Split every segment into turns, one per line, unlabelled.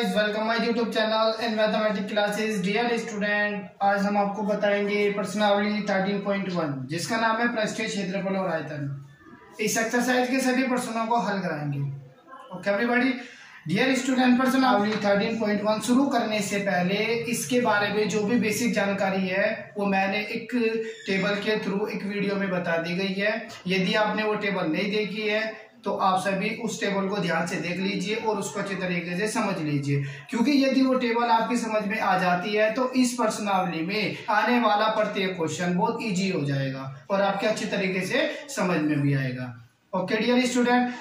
Guys, welcome my YouTube channel in mathematics classes. Dear student, आज हम आपको बताएंगे प्रश्नावली 13.1 जिसका नाम है पृष्ठीय क्षेत्रफल और आयतन। इस एक्सरसाइज के सभी प्रश्नों को हल कराएंगे। Okay everybody. डियर स्टूडेंट, प्रश्नावली 13.1 शुरू करने से पहले इसके बारे में जो भी बेसिक जानकारी है वो मैंने एक टेबल के थ्रू एक वीडियो में बता दी गई है। यदि आपने वो टेबल नहीं देखी है तो आप सभी उस टेबल को ध्यान से देख लीजिए और उसको अच्छे तरीके से समझ लीजिए, क्योंकि यदि वो टेबल आपकी समझ में आ जाती है तो इस प्रश्नावली में आने वाला प्रत्येक क्वेश्चन बहुत इजी हो जाएगा और आपके अच्छे तरीके से समझ में भी आएगा। ओके डियर स्टूडेंट,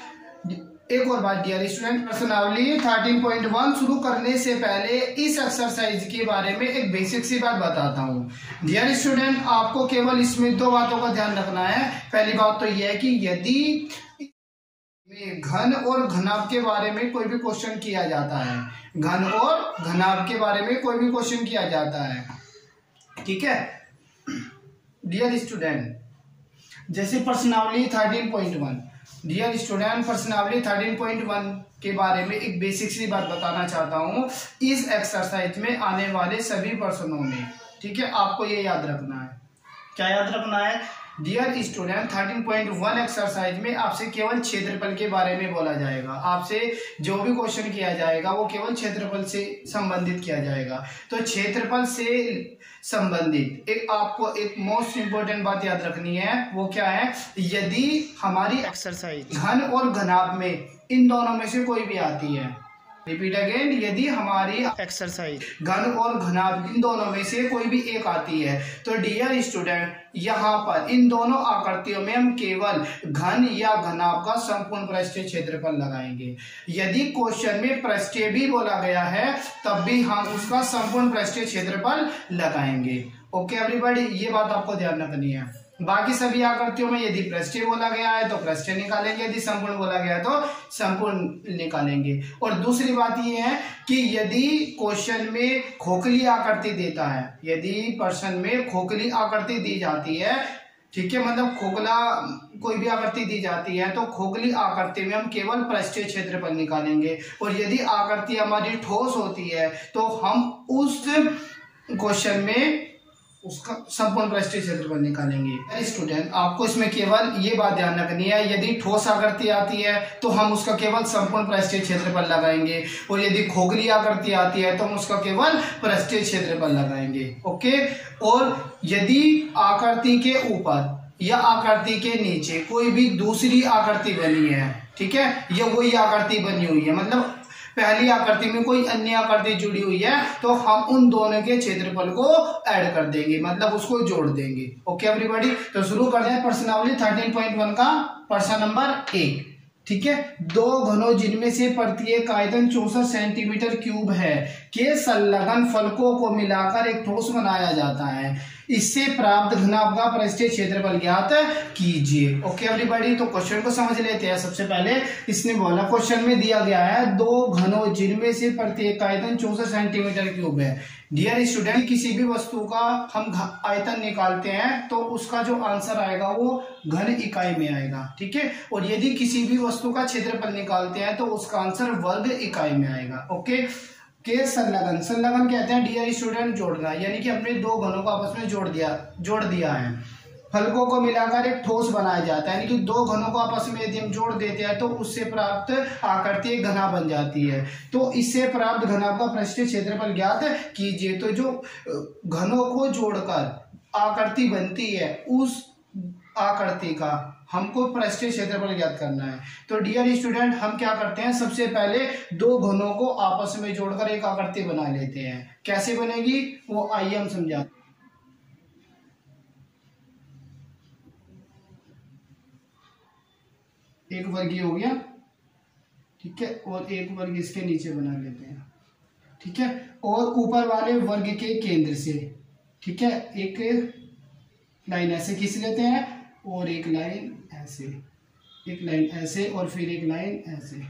एक और बात डियर स्टूडेंट, प्रश्नावली 13.1 शुरू करने से पहले इस एक्सरसाइज के बारे में एक बेसिक सी बात बताता हूँ। डियर स्टूडेंट, आपको केवल इसमें दो बातों का ध्यान रखना है। पहली बात तो यह है कि यदि घन और घनाभ के बारे में कोई भी क्वेश्चन किया जाता है, घन और घनाभ के बारे में कोई भी क्वेश्चन किया जाता है, ठीक है डियर स्टूडेंट, जैसे प्रश्नावली 13.1। डियर स्टूडेंट, प्रश्नावली 13.1 के बारे में एक बेसिक सी बात बताना चाहता हूं। इस एक्सरसाइज में आने वाले सभी प्रश्नों में, ठीक है, आपको ये याद रखना है। क्या याद रखना है डियर स्टूडेंट? 13.1 एक्सरसाइज में आपसे केवल क्षेत्रफल के बारे में बोला जाएगा। आपसे जो भी क्वेश्चन किया जाएगा वो केवल क्षेत्रफल से संबंधित किया जाएगा। तो क्षेत्रफल से संबंधित एक आपको एक मोस्ट इंपोर्टेंट बात याद रखनी है। वो क्या है? यदि हमारी एक्सरसाइज घन और घनाभ में इन दोनों में से कोई भी आती है, रिपीट अगेन, यदि हमारी एक्सरसाइज घन और घनाभ इन दोनों में से कोई भी एक आती है तो डियर स्टूडेंट यहाँ पर इन दोनों आकृतियों में हम केवल घन या घनाभ का संपूर्ण पृष्ठीय क्षेत्रफल लगाएंगे। यदि क्वेश्चन में पृष्ठीय भी बोला गया है तब भी हम उसका संपूर्ण पृष्ठीय क्षेत्रफल लगाएंगे। ओके एवरीबॉडी, ये बात आपको ध्यान रखनी है। बाकी सभी आकृतियों में यदि पृष्ठीय बोला गया है तो पृष्ठीय निकालेंगे, यदि संपूर्ण बोला गया है तो संपूर्ण निकालेंगे। और दूसरी बात यह है कि यदि क्वेश्चन में खोखली आकृति देता है, यदि प्रश्न में खोखली आकृति दी जाती है, ठीक है, मतलब खोखला कोई भी आकृति दी जाती है तो खोखली आकृति में हम केवल पृष्ठीय क्षेत्रफल निकालेंगे। और यदि आकृति हमारी ठोस होती है तो हम उस क्वेश्चन में उसका संपूर्ण पृष्ठीय क्षेत्रफल निकालेंगे। स्टूडेंट, आपको इसमें केवल ये बात ध्यान रखनी है, यदि ठोस आकृति आती है तो हम उसका केवल संपूर्ण पृष्ठीय क्षेत्रफल लगाएंगे और यदि खोखली आकृति आती है तो हम उसका केवल पृष्ठीय क्षेत्रफल लगाएंगे। ओके, और यदि आकृति के ऊपर या आकृति के नीचे कोई भी दूसरी आकृति बनी है, ठीक है, या वही आकृति बनी हुई है, मतलब पहली आकृति में कोई अन्य आकृति जुड़ी हुई है तो हम उन दोनों के क्षेत्रफल को ऐड कर देंगे, मतलब उसको जोड़ देंगे। ओके एवरीबॉडी, तो शुरू करते हैं प्रश्नावली 13.1 का प्रश्न नंबर 1। ठीक है, दो घनों जिनमें से प्रत्येक आयतन 64 सेंटीमीटर क्यूब है के संलग्न फलकों को मिलाकर एक ठोस बनाया जाता है। इससे प्राप्त घनाभ का पृष्ठीय क्षेत्रफल ज्ञात कीजिए। ओके एवरीबॉडी, तो क्वेश्चन को समझ लेते हैं। सबसे पहले इसने बोला, क्वेश्चन में दिया गया है दो घनों जिनमें से प्रत्येक आयतन 64 सेंटीमीटर क्यूब है। डियर स्टूडेंट, किसी भी वस्तु का हम आयतन निकालते हैं तो उसका जो आंसर आएगा वो घन इकाई में आएगा, ठीक है, और यदि किसी भी वस्तु का क्षेत्रफल निकालते हैं तो उसका आंसर वर्ग इकाई में आएगा। ओके, के संलग्न, संलग्न कहते हैं डियर स्टूडेंट जोड़ना, यानी कि हमने दो घनों को आपस में जोड़ दिया है। फलकों को मिलाकर एक ठोस बनाया जाता है, यानी कि दो घनों को आपस में यदि हम जोड़ देते हैं तो उससे प्राप्त आकृति एक घना बन जाती है। तो इससे प्राप्त घनाभ का पृष्ठीय क्षेत्रफल ज्ञात कीजिए। तो जो घनों को जोड़कर आकृति बनती है उस आकृति का हमको पृष्ठीय क्षेत्रफल ज्ञात करना है। तो डियर स्टूडेंट, हम क्या करते हैं, सबसे पहले दो घनों को आपस में जोड़कर एक आकृति बना लेते हैं। कैसे बनेगी वो आइए हम समझाते हैं। एक वर्ग हो गया, ठीक है, और एक वर्ग इसके नीचे बना लेते हैं, ठीक है, और ऊपर वाले वर्ग के केंद्र से, ठीक है, एक लाइन ऐसे खींच लेते हैं और एक लाइन ऐसे, एक लाइन ऐसे और फिर एक लाइन ऐसे।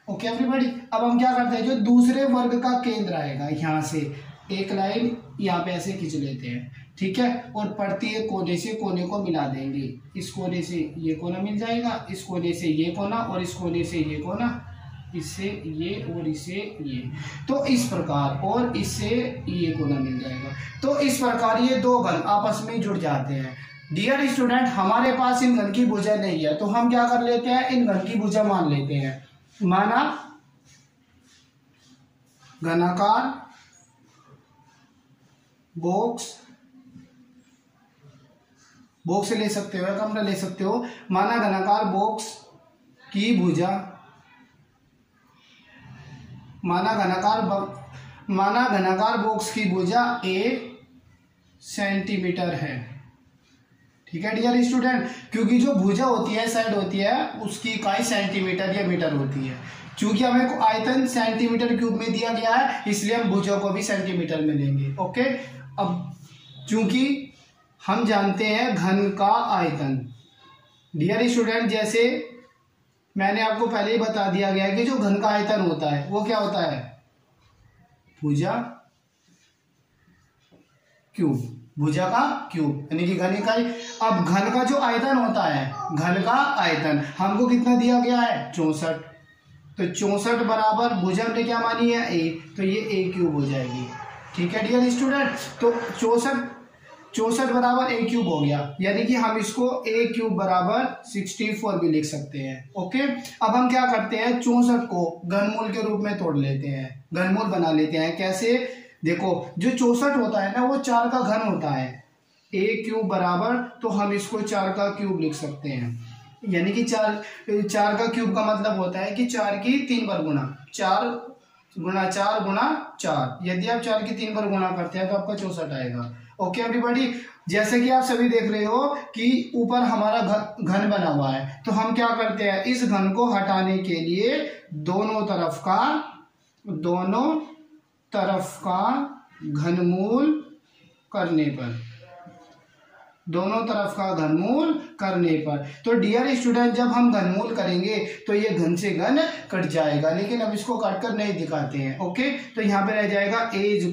ओके एवरीबॉडी, अब हम क्या करते हैं, जो दूसरे वर्ग का केंद्र आएगा यहाँ से एक लाइन यहाँ पे ऐसे खींच लेते हैं, ठीक है, और प्रत्येक कोने से कोने को मिला देंगे। इस कोने से ये कोना मिल जाएगा, इस कोने से ये कोना और इस कोने से ये कोना, इससे ये और इससे ये, तो इस प्रकार, और इससे ये कोना मिल जाएगा। तो इस प्रकार ये दो घन आपस में जुड़ जाते हैं। डियर स्टूडेंट, हमारे पास इन घन की भुजा नहीं है, तो हम क्या कर लेते हैं, इन घन की भुजा मान लेते हैं। माना घनाकार बॉक्स से ले सकते हो या कमरा ले सकते हो। माना घनाकार बॉक्स की भुजा, माना घनाकार बॉक्स की भुजा a सेंटीमीटर है। ठीक है डियर स्टूडेंट, क्योंकि जो भुजा होती है, साइड होती है, उसकी इकाई सेंटीमीटर या मीटर होती है। चूंकि हमें आयतन सेंटीमीटर क्यूब में दिया गया है, इसलिए हम भुजा को भी सेंटीमीटर में लेंगे। ओके, अब चूंकि हम जानते हैं घन का आयतन, डियर स्टूडेंट, जैसे मैंने आपको पहले ही बता दिया गया है कि जो घन का आयतन होता है वो क्या होता है, भुजा क्यूब, भुजा का क्यूब, यानी कि घन इकाई। अब घन का जो आयतन होता है, घन का आयतन हमको कितना दिया गया है, 64। तो 64 बराबर भुजा हमने क्या मानी है, a, तो ये a क्यूब हो जाएगी। ठीक है डियर स्टूडेंट, तो 64 बराबर a क्यूब हो गया, यानी कि हम इसको a क्यूब बराबर 64 भी लिख सकते हैं। ओके, अब हम क्या करते हैं, 64 को घनमूल के रूप में तोड़ लेते हैं, घनमूल बना लेते हैं। कैसे, देखो जो 64 होता है ना, वो 4 का घन होता है, a क्यूब बराबर, तो हम इसको 4 का क्यूब लिख सकते हैं, यानी कि 4 का क्यूब का मतलब होता है कि 4 की 3 बार गुणा, 4 गुणा 4 गुणा 4। यदि आप 4 की 3 बार गुणा करते हैं तो आपका 64 आएगा। ओके एवरीबॉडी, जैसे कि आप सभी देख रहे हो कि ऊपर हमारा घन बना हुआ है, तो हम क्या करते हैं, इस घन को हटाने के लिए दोनों तरफ का घनमूल करने पर, दोनों तरफ का घनमूल करने पर, तो डियर स्टूडेंट, जब हम घनमूल करेंगे तो ये घन से घन कट जाएगा, लेकिन अब इसको काटकर नहीं दिखाते हैं। ओके, तो यहाँ पे रह जाएगा a =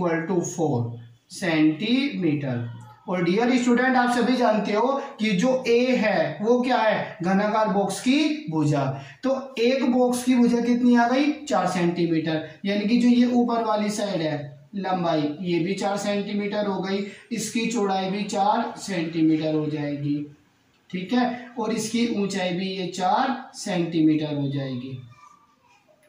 4 सेंटीमीटर। और डियर स्टूडेंट, आप सभी जानते हो कि जो a है वो क्या है, घनाकार बॉक्स की भुजा। तो एक बॉक्स की भुजा कितनी आ गई, 4 सेंटीमीटर, यानी कि जो ये ऊपर वाली साइड है, लंबाई ये भी 4 सेंटीमीटर हो गई, इसकी चौड़ाई भी 4 सेंटीमीटर हो जाएगी। ठीक है, और इसकी ऊंचाई भी ये 4 सेंटीमीटर हो जाएगी।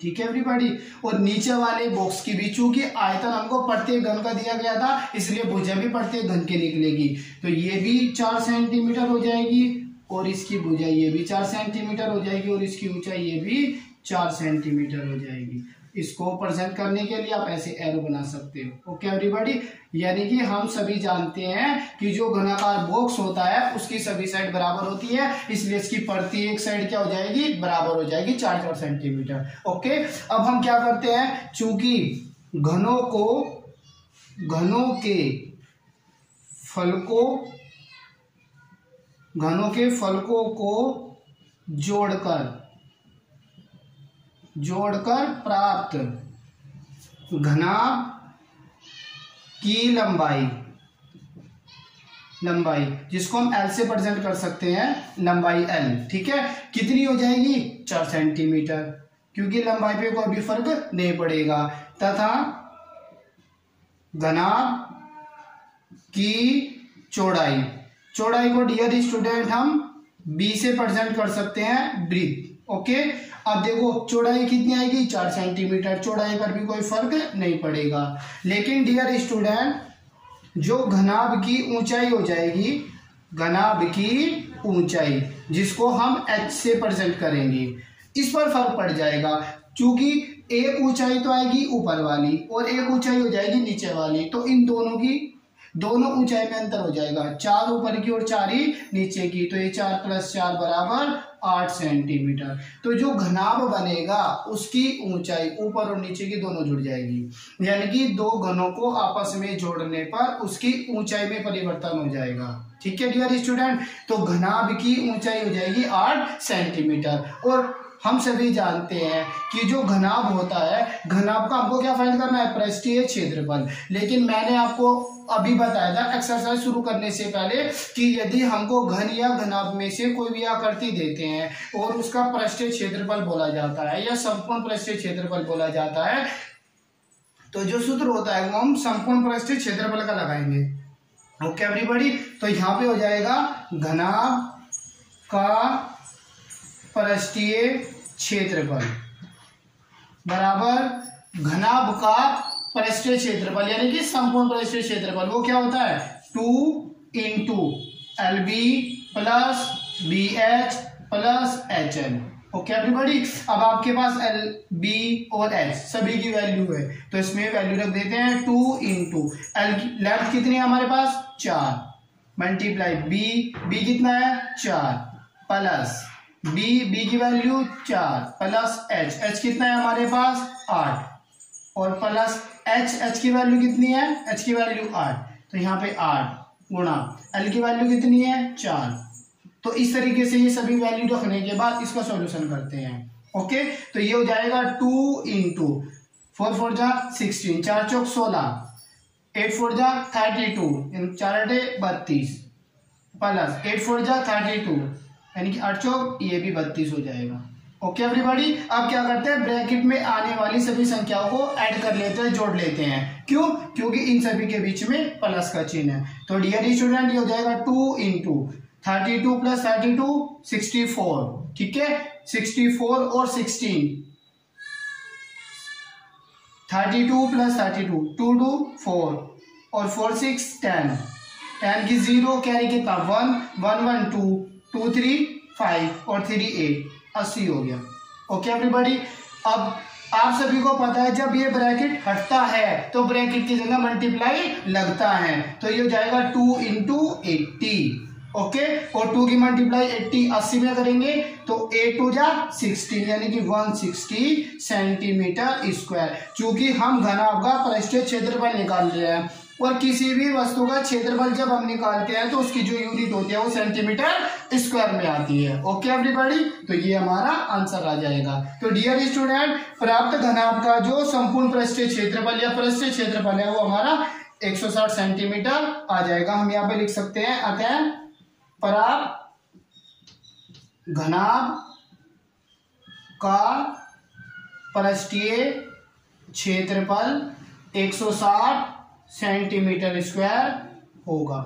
ठीक है एवरीबॉडी, और नीचे वाले बॉक्स की भी, चूंकि आयतन हमको प्रत्येक घन का दिया गया था, इसलिए भुजा भी प्रत्येक घन की निकलेगी, तो ये भी 4 सेंटीमीटर हो जाएगी, और इसकी भुजा ये भी 4 सेंटीमीटर हो जाएगी, और इसकी ऊंचाई ये भी 4 सेंटीमीटर हो जाएगी। इसको प्रेजेंट करने के लिए आप ऐसे एरो बना सकते हो। ओके एवरीबॉडी, यानी कि हम सभी जानते हैं कि जो घनाकार बॉक्स होता है उसकी सभी साइड बराबर होती है, इसलिए इसकी प्रत्येक साइड क्या हो जाएगी, बराबर हो जाएगी, 4 सेंटीमीटर। ओके, अब हम क्या करते हैं, चूंकि घनों के फलकों को जोड़कर प्राप्त घनाभ की लंबाई, जिसको हम L से प्रेजेंट कर सकते हैं, लंबाई L, ठीक है, कितनी हो जाएगी, 4 सेंटीमीटर, क्योंकि लंबाई पे कोई भी फर्क नहीं पड़ेगा, तथा घनाभ की चौड़ाई को डियर स्टूडेंट हम B से प्रेजेंट कर सकते हैं, ब्रीथ। ओके, अब देखो चौड़ाई कितनी आएगी, 4 सेंटीमीटर, चौड़ाई पर भी कोई फर्क नहीं पड़ेगा, लेकिन डियर स्टूडेंट, जो घनाभ की ऊंचाई हो जाएगी, घनाभ की ऊंचाई, जिसको हम H से प्रेजेंट करेंगे, इस पर फर्क पड़ जाएगा, क्योंकि एक ऊंचाई तो आएगी ऊपर वाली और एक ऊंचाई हो जाएगी नीचे वाली, तो इन दोनों ऊंचाई में अंतर हो जाएगा, 4 ऊपर की और 4 ही नीचे की, तो ये 4 + 4 बराबर 8 सेंटीमीटर। तो जो घनाभ बनेगा उसकी ऊंचाई ऊपर और नीचे की दोनों जुड़ जाएगी, यानी कि दो घनों को आपस में जोड़ने पर उसकी ऊंचाई में परिवर्तन हो जाएगा। ठीक है डियर स्टूडेंट, तो घनाभ की ऊंचाई हो जाएगी 8 सेंटीमीटर। और हम सभी जानते हैं कि जो घनाभ होता है, घनाभ का हमको क्या फाइंड करना है, पृष्ठीय क्षेत्रफल, लेकिन मैंने आपको अभी बताया था एक्सरसाइज शुरू करने से पहले कि यदि हमको घन या घनाभ में से कोई भी आकृति देते हैं और उसका पृष्ठीय क्षेत्रफल बोला जाता है या संपूर्ण पृष्ठीय क्षेत्रफल बोला जाता है, तो जो सूत्र होता है वो हम संपूर्ण पृष्ठीय क्षेत्रफल का लगाएंगे। ओके एवरीबॉडी, तो यहाँ पे हो जाएगा घनाभ का पृष्ठीय क्षेत्रफल बराबर घनाभ का पृष्ठीय क्षेत्रफल यानी कि संपूर्ण पृष्ठीय क्षेत्रफल। वो क्या होता है 2 into LB plus BH plus HL। Okay everybody, अब आपके पास LB और H सभी की वैल्यू है तो इसमें वैल्यू रख देते हैं 2 इंटू L की लेंथ कितनी है हमारे पास 4 मल्टीप्लाई B कितना है 4 प्लस B की वैल्यू 4 प्लस H कितना है हमारे पास 8 और प्लस H की वैल्यू कितनी है H की वैल्यू 8 तो यहाँ पे 8 गुणा L की वैल्यू कितनी है 4। तो इस तरीके से ये सभी वैल्यू रखने के बाद इसका सॉल्यूशन करते हैं। ओके, तो ये हो जाएगा 2 इंटू 4 4 जा 16 4 चौक 16 8 4 जा 32 4 8 32 प्लस 8 4 जा 32 यानी कि 8 चौक ये भी 32 हो जाएगा। ओके एवरीबॉडी, अब क्या करते हैं ब्रैकेट में आने वाली सभी संख्याओं को ऐड कर लेते हैं, जोड़ लेते हैं। क्यों? क्योंकि इन सभी के बीच में प्लस का चिन्ह है। तो डियर स्टूडेंट ये हो जाएगा 2 इंटू 32 प्लस 32 64। ठीक है, 64 और 16 32 प्लस 32 2 2 4 और 4 6 10 10 की 0 कैरी कितना 1 1 1 2 2 3 5 और 3 8 80 हो गया। ओके एवरीबॉडी, अब आप सभी को पता है जब ये ब्रैकेट हटता है तो ब्रैकेट की जगह मल्टीप्लाई लगता है तो ये हो जाएगा 2 इंटू 80। ओके, और 2 की मल्टीप्लाई 80 में करेंगे तो 8 2 जा 16 यानी कि 160 सेंटीमीटर स्क्वायर। चूंकि हम घनाभ का पृष्ठीय क्षेत्रफल निकाल रहे हैं और किसी भी वस्तु का क्षेत्रफल जब हम निकालते हैं तो उसकी जो यूनिट होती है वो सेंटीमीटर स्क्वायर में आती है। ओके एवरीबॉडी, तो ये हमारा आंसर आ जाएगा। तो डियर स्टूडेंट, प्राप्त घनाभ का जो संपूर्ण पृष्ठीय क्षेत्रफल या पृष्ठीय क्षेत्रफल है वो हमारा 160 सेंटीमीटर आ जाएगा। हम यहाँ पे लिख सकते हैं अतः प्राप्त घनाभ का पृष्ठीय क्षेत्रफल 160 सेंटीमीटर स्क्वायर होगा।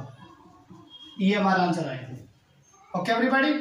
ये हमारा आंसर आएगा। Okay everybody.